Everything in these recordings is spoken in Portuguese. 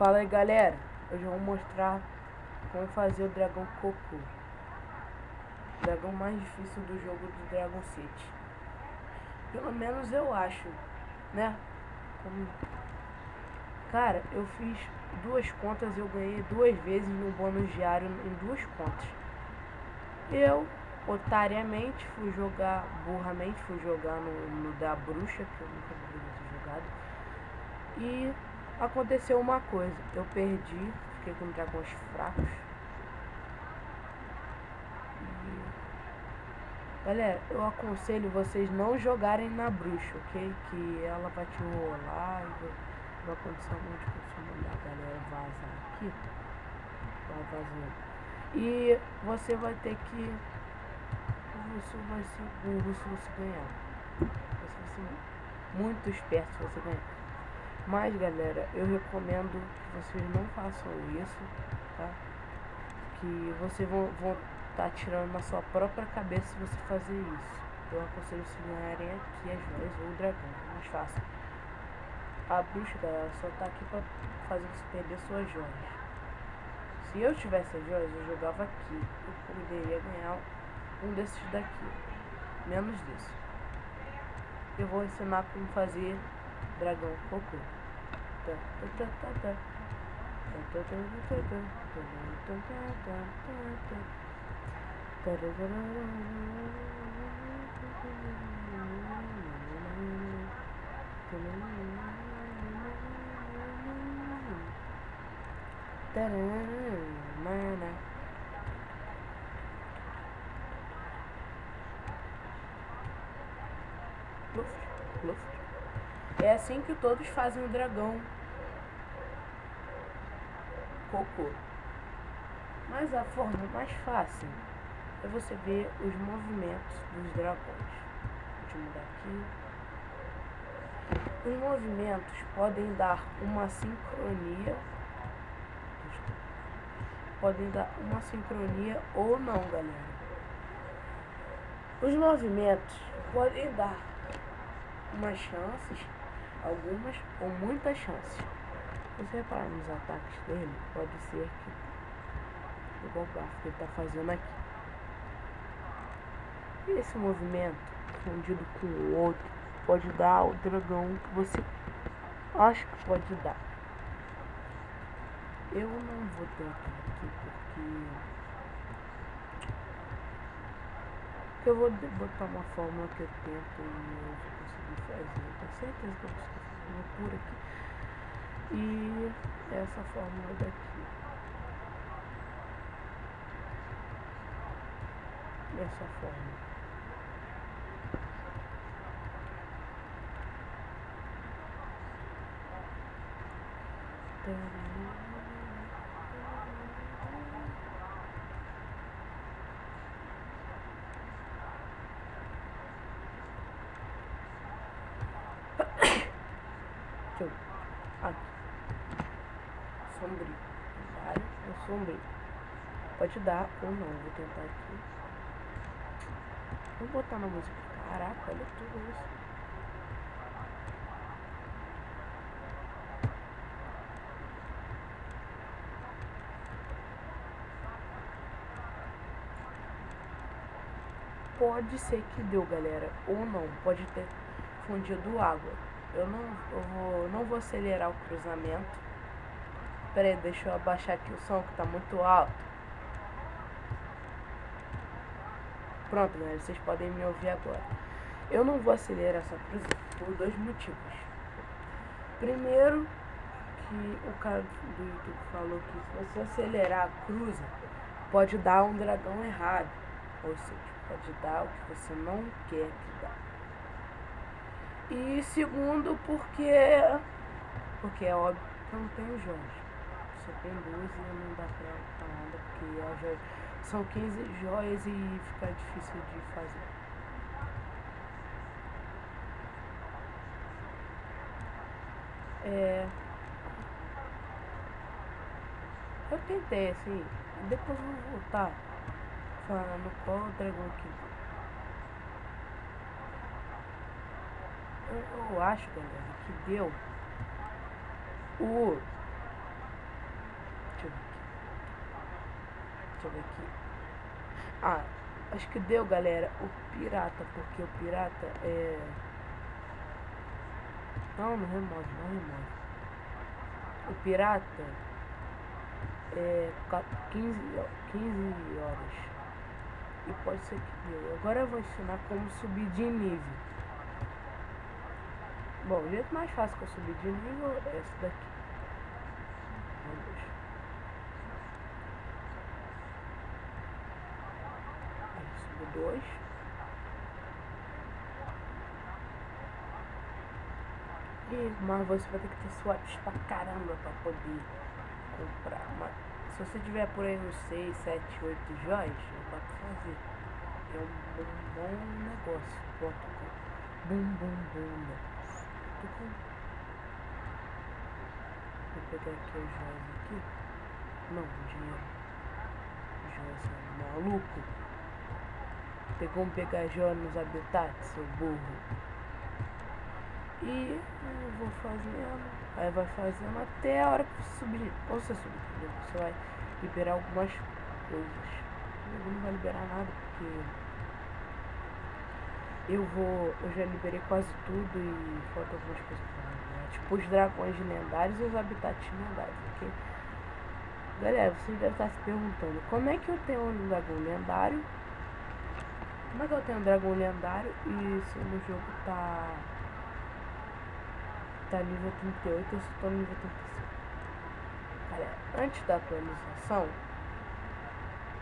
Fala aí galera, hoje eu vou mostrar como fazer o dragão Cocô, o dragão mais difícil do jogo do Dragon City. Pelo menos eu acho, né? Cara, eu fiz duas contas e eu ganhei duas vezes no bônus diário em duas contas. Eu, otariamente, fui jogar, burramente, fui jogar no da bruxa, que eu nunca deveria ter jogado. E aconteceu uma coisa, eu perdi, fiquei com dragões fracos. Galera, eu aconselho vocês não jogarem na bruxa, ok? Que ela vai te enrolar e vai acontecer um monte de coisa. Deixa eu mandar a galera vazar aqui. Vai vazando. E você vai ter que... Você vai ser burro se você ganhar. Você vai ser muito esperto se você ganhar. Mas, galera, eu recomendo que vocês não façam isso, tá? Que vocês vão tá tirando na sua própria cabeça se você fazer isso. Eu aconselho vocês ganharem aqui as joias ou o dragão, é mais fácil. A bruxa, galera, só tá aqui pra fazer você perder suas joias. Se eu tivesse as joias, eu jogava aqui. Eu poderia ganhar um desses daqui, menos desse. Eu vou ensinar como fazer dragão Cocô. É assim que todos fazem o dragão Cocô. Mas a forma mais fácil é você ver os movimentos dos dragões. Deixa eu mudar aqui. Os movimentos podem dar uma sincronia. Podem dar uma sincronia ou não, galera. Os movimentos podem dar umas chances, algumas ou muitas chances. Se você reparar nos ataques dele, pode ser que igual o gráfico que ele está fazendo aqui. E esse movimento fundido com o outro pode dar o dragão que você acha que pode dar. Eu não vou tentar aqui porque eu vou botar uma fórmula que eu tento e eu vou conseguir fazer. Tenho certeza que eu vou conseguir fazer por aqui. E essa fórmula daqui. Essa fórmula. Aqui. Sombrio. É sombrio. Pode dar ou não. Vou tentar aqui. Vou botar na música. Caraca, olha tudo isso. Pode ser que deu, galera, ou não. Pode ter fundido água. Eu não vou acelerar o cruzamento. Pera aí, deixa eu abaixar aqui o som que tá muito alto. Pronto, galera, vocês podem me ouvir agora. Eu não vou acelerar essa cruza por dois motivos. Primeiro, que o cara do YouTube falou que se você acelerar a cruza, pode dar um dragão errado. Ou seja, pode dar o que você não quer que dá. E segundo, porque é óbvio que eu não tenho joias. Só tem 12 e não dá pra nada, porque as joias são 15 joias e fica difícil de fazer. Eu tentei assim, depois eu vou voltar falando qual dragão que eu acho, galera, que deu o Deixa eu ver aqui. Ah, acho que deu, galera. O pirata, porque o pirata é... Não remove, não remove. O pirata é 15 horas. E pode ser que deu. Agora eu vou ensinar como subir de nível. Bom, o jeito mais fácil que eu subir de nível é esse daqui. Aí subo 2. Mas você vai ter que ter swaps pra caramba pra poder comprar. Mas se você tiver por aí uns 6, 7, 8 joias, dá pra fazer. É um bom negócio. Bum. Vou pegar aqui as joias aqui. Não, dinheiro. Joias é maluco. Tem como pegar joias nos habitats, seu burro. E eu vou fazendo, aí vai fazendo até a hora que você subir. Quando você subir, entendeu? Você vai liberar algumas coisas. Eu não vai liberar nada porque eu já liberei quase tudo e falta algumas coisas pra liberar. Tipo os dragões lendários e os habitats lendários, ok? Galera, vocês devem estar se perguntando como é que eu tenho um dragão lendário? Como é que eu tenho um dragão lendário e se no jogo tá nível 38 e eu estou no nível 35. Galera, antes da atualização,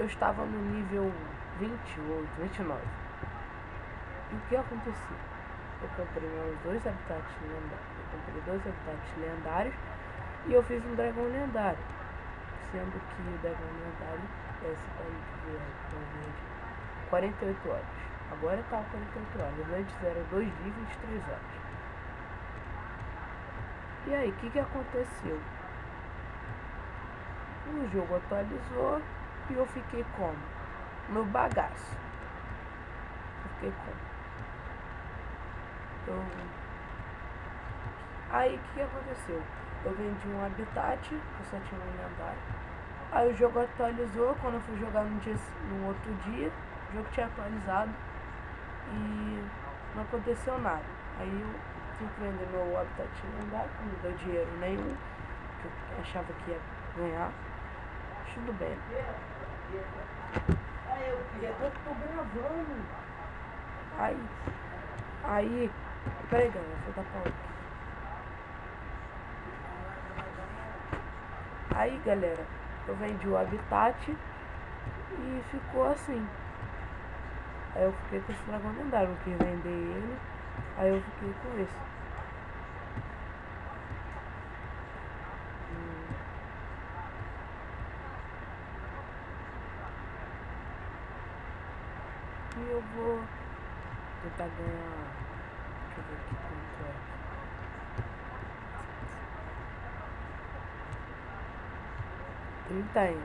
eu estava no nível 28, 29. E o que aconteceu? Eu comprei meus 2 habitats lendários. Eu comprei 2 habitats lendários e eu fiz um dragão lendário. Sendo que o dragão lendário é esse daí de verde, 48 horas. Agora tá 48 horas. Antes era 2 dias e 23 horas. E aí, o que aconteceu? O jogo atualizou e eu fiquei como? No bagaço. Aí, o que aconteceu? Eu vendi um habitat, que eu só tinha um lendário. Aí o jogo atualizou, quando eu fui jogar no outro dia, o jogo tinha atualizado e não aconteceu nada. Aí eu tive que vender meu habitat lendário, não deu dinheiro nenhum, que eu achava que ia ganhar. Tudo bem. Eu tô gravando. Aí, peraí, galera, vou dar pausa. Aí, galera, eu vendi o habitat e ficou assim. Aí eu fiquei com esse dragão lendário, eu quis vender ele, aí eu fiquei com esse. E eu vou tentar ganhar. Deixa eu ver aqui quanto é. 30 M.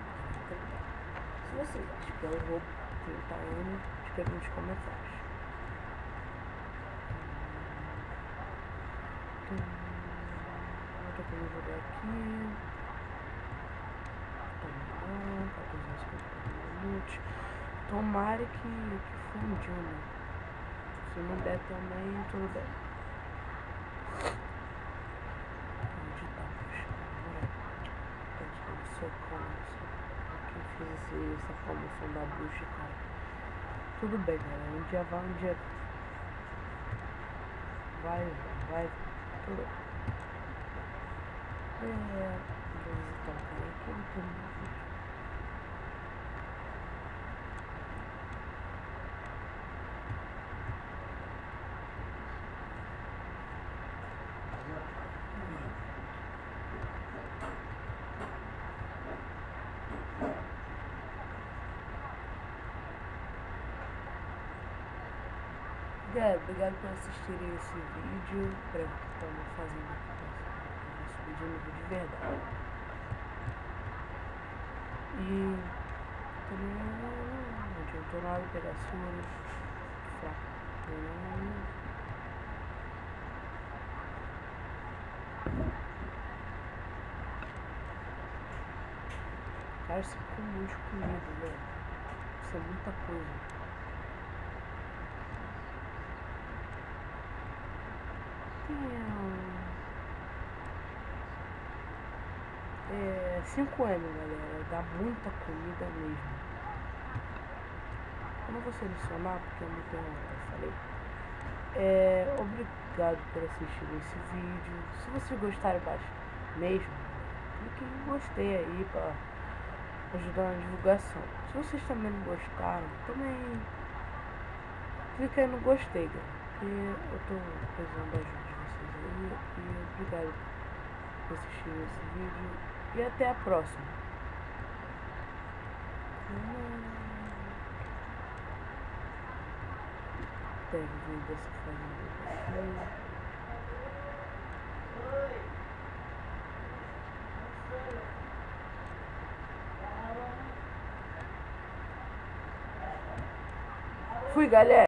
Se vocês acham que eu vou 30 M, escreve nos comentários. Eu tô querendo jogar aqui. 14 minutos. Tomara que fundiu, né? Se não der também, tudo bem. Onde tá, poxa? Quem fez essa promoção da bruxa, cara? Tudo bem, galera. Um dia vai, um dia vai. Tudo bem. Vou visitar o cara aqui, não tem muito. Obrigado por assistirem esse vídeo. Para o que estamos fazendo aqui, esse vídeo no vídeo de verdade. E também não adiantou nada pegar suas. Cara, você ficou muito de comida, velho. Isso é muita coisa. É 5M, galera. Dá muita comida mesmo. Eu não vou selecionar porque eu não tenho, eu falei. Obrigado por assistir esse vídeo. Se vocês gostarem mesmo, clique em gostei aí para ajudar na divulgação. Se vocês também não gostaram, também clique aí no gostei, galera, porque eu tô precisando da ajuda de vocês aí. E obrigado por assistir esse vídeo e até a próxima. Deve vir dessa família aqui. Fui, galera.